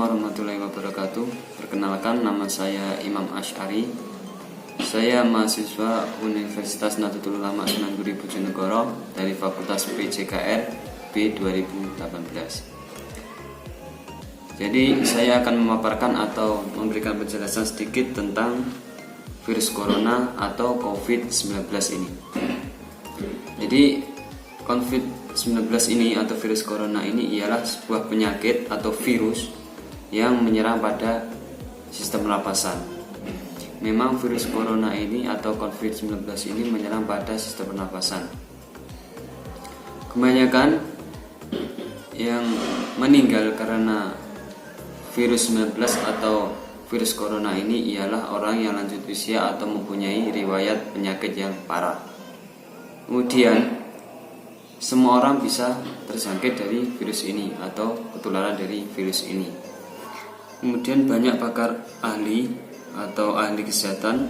warahmatullahi wabarakatuh. Perkenalkan, nama saya Imam Asy'ari. Saya mahasiswa Universitas Nahdlatul Ulama Sunan Giri Bojonegoro dari Fakultas PJKR B 2018. Jadi saya akan memaparkan atau memberikan penjelasan sedikit tentang virus corona atau COVID-19 ini. Jadi COVID-19 ini atau virus corona ini ialah sebuah penyakit atau virus yang menyerang pada sistem pernapasan. Memang virus corona ini atau COVID-19 ini menyerang pada sistem pernapasan. Kebanyakan yang meninggal karena virus 19 atau virus corona ini ialah orang yang lanjut usia atau mempunyai riwayat penyakit yang parah. Kemudian semua orang bisa terjangkit dari virus ini atau ketularan dari virus ini. Kemudian banyak pakar ahli atau ahli kesehatan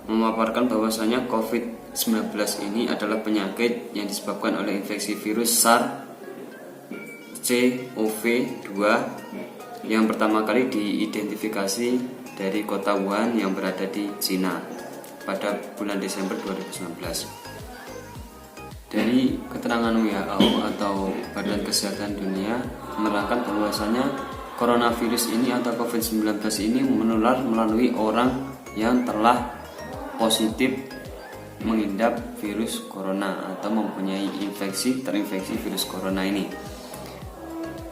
memaparkan bahwasanya COVID-19 ini adalah penyakit yang disebabkan oleh infeksi virus SARS-CoV-2 yang pertama kali diidentifikasi dari kota Wuhan yang berada di Cina pada bulan Desember 2019. Dari keterangan WHO atau Badan Kesehatan Dunia menerangkan bahwasanya coronavirus ini atau COVID-19 ini menular melalui orang yang telah positif mengidap virus corona atau mempunyai terinfeksi virus corona ini.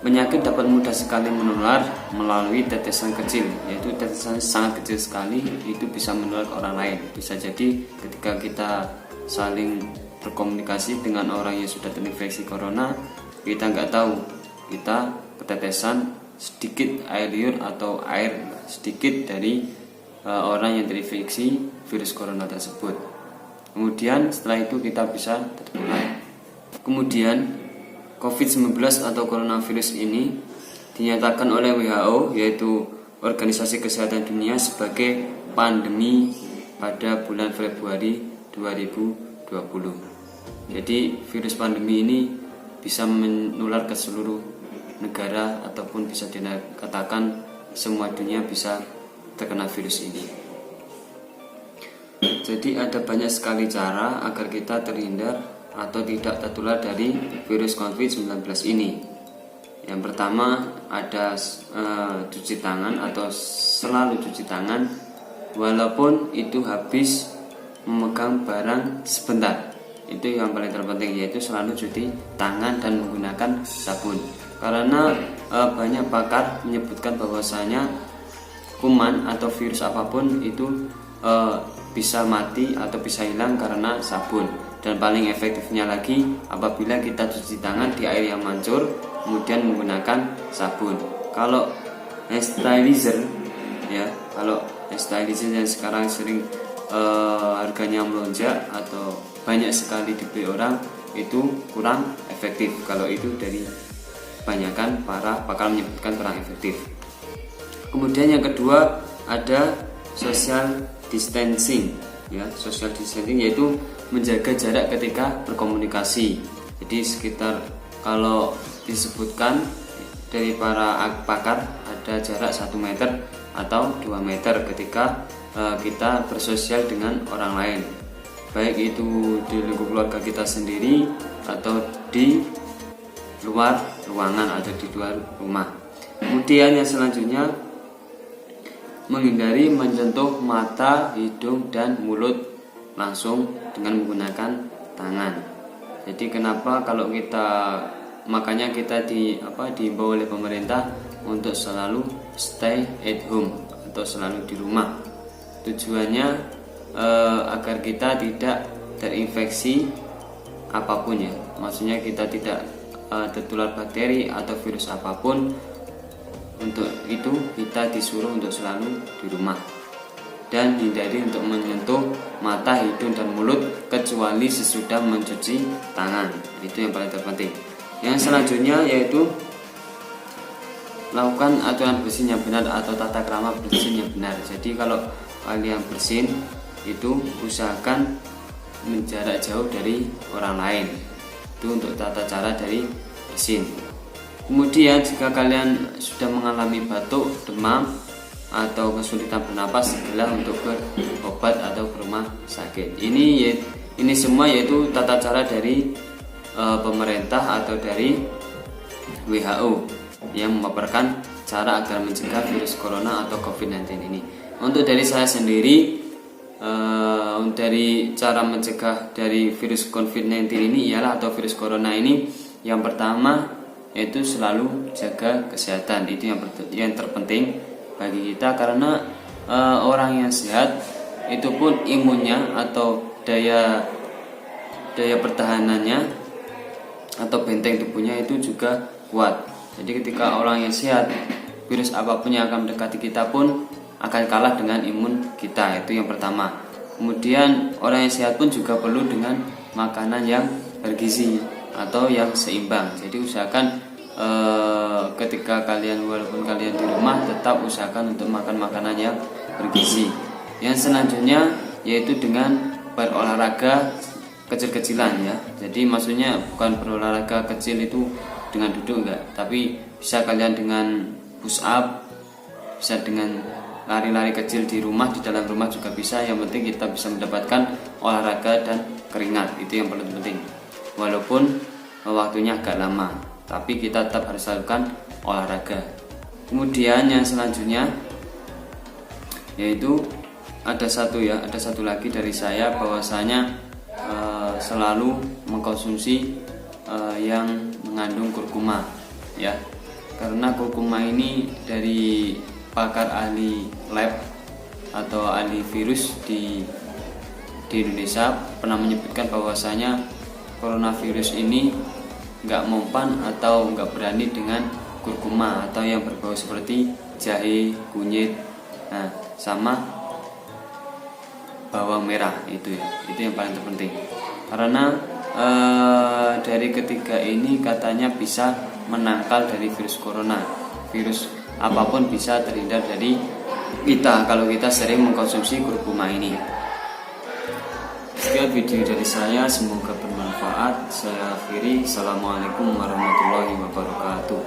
Penyakit dapat mudah sekali menular melalui tetesan kecil, yaitu tetesan sangat kecil sekali itu bisa menular ke orang lain. Bisa jadi ketika kita saling berkomunikasi dengan orang yang sudah terinfeksi corona, kita nggak tahu kita ketetesan sedikit air liur atau air sedikit dari orang yang terinfeksi virus corona tersebut. Kemudian setelah itu kita bisa tertular. Kemudian COVID-19 atau coronavirus ini dinyatakan oleh WHO, yaitu Organisasi Kesehatan Dunia, sebagai pandemi pada bulan Februari 2020. Jadi virus pandemi ini bisa menular ke seluruh negara ataupun bisa dikatakan semua dunia bisa terkena virus ini. Jadi ada banyak sekali cara agar kita terhindar atau tidak tertular dari virus COVID-19 ini. Yang pertama ada cuci tangan atau selalu cuci tangan walaupun itu habis memegang barang sebentar. Itu yang paling terpenting, yaitu selalu cuci tangan dan menggunakan sabun. Karena banyak pakar menyebutkan bahwasanya kuman atau virus apapun itu bisa mati atau bisa hilang karena sabun. Dan paling efektifnya lagi apabila kita cuci tangan di air yang mancur kemudian menggunakan sabun. Kalau hand sanitizer yang sekarang sering harganya melonjak atau banyak sekali dibeli orang, itu kurang efektif. Kalau itu dari kebanyakan para pakar menyebutkan kurang efektif. Kemudian yang kedua ada social distancing, social distancing yaitu menjaga jarak ketika berkomunikasi. Jadi sekitar, kalau disebutkan dari para pakar, ada jarak 1 meter atau 2 meter ketika kita bersosial dengan orang lain, baik itu di lingkup keluarga kita sendiri atau di luar ruangan atau di luar rumah. Kemudian yang selanjutnya menghindari menyentuh mata, hidung dan mulut langsung dengan menggunakan tangan. Jadi makanya kita diimbau oleh pemerintah untuk selalu stay at home atau selalu di rumah. Tujuannya agar kita tidak terinfeksi apapun, maksudnya kita tidak tertular bakteri atau virus apapun. Untuk itu kita disuruh untuk selalu di rumah dan hindari untuk menyentuh mata, hidung dan mulut kecuali sesudah mencuci tangan. Itu yang paling terpenting. Yang selanjutnya yaitu lakukan aturan bersin yang benar atau tata krama bersin yang benar. Jadi kalau kalian bersin itu usahakan menjarak jauh dari orang lain. Itu untuk tata cara dari bersin. Kemudian jika kalian sudah mengalami batuk, demam, atau kesulitan bernapas, segera untuk berobat atau ke rumah sakit. Ini semua yaitu tata cara dari pemerintah atau dari WHO yang memaparkan cara agar mencegah virus corona atau COVID-19 ini. Untuk dari saya sendiri, dari cara mencegah dari virus COVID-19 ini ialah atau virus corona ini, yang pertama yaitu selalu jaga kesehatan. Itu yang terpenting bagi kita, karena orang yang sehat itu pun imunnya atau daya pertahanannya atau benteng tubuhnya itu juga kuat. Jadi ketika orang yang sehat, virus apapun yang akan mendekati kita pun akan kalah dengan imun kita. Itu yang pertama. Kemudian orang yang sehat pun juga perlu dengan makanan yang bergizi atau yang seimbang. Jadi usahakan ketika walaupun kalian di rumah, tetap usahakan untuk makan makanan yang bergizi. Yang selanjutnya yaitu dengan berolahraga kecil-kecilan ya. Jadi maksudnya bukan berolahraga kecil itu dengan duduk enggak, tapi bisa kalian dengan push up, bisa dengan lari-lari kecil di rumah, di dalam rumah juga bisa. Yang penting kita bisa mendapatkan olahraga dan keringat, itu yang paling penting. Walaupun waktunya agak lama, tapi kita tetap harus lakukan olahraga. Kemudian yang selanjutnya yaitu ada satu lagi dari saya, bahwasanya selalu mengkonsumsi yang mengandung kurkuma ya, karena kurkuma ini dari pakar ahli lab atau ahli virus di Indonesia pernah menyebutkan bahwasanya coronavirus ini nggak mempan atau nggak berani dengan kurkuma atau yang berbau seperti jahe, kunyit, sama bawang merah. Itu yang paling terpenting, karena dari ketiga ini katanya bisa menangkal dari virus corona. Virus apapun bisa terhindar dari kita kalau kita sering mengkonsumsi kurkuma ini. Sekian video dari saya, semoga bermanfaat. Saya akhiri. Assalamualaikum warahmatullahi wabarakatuh.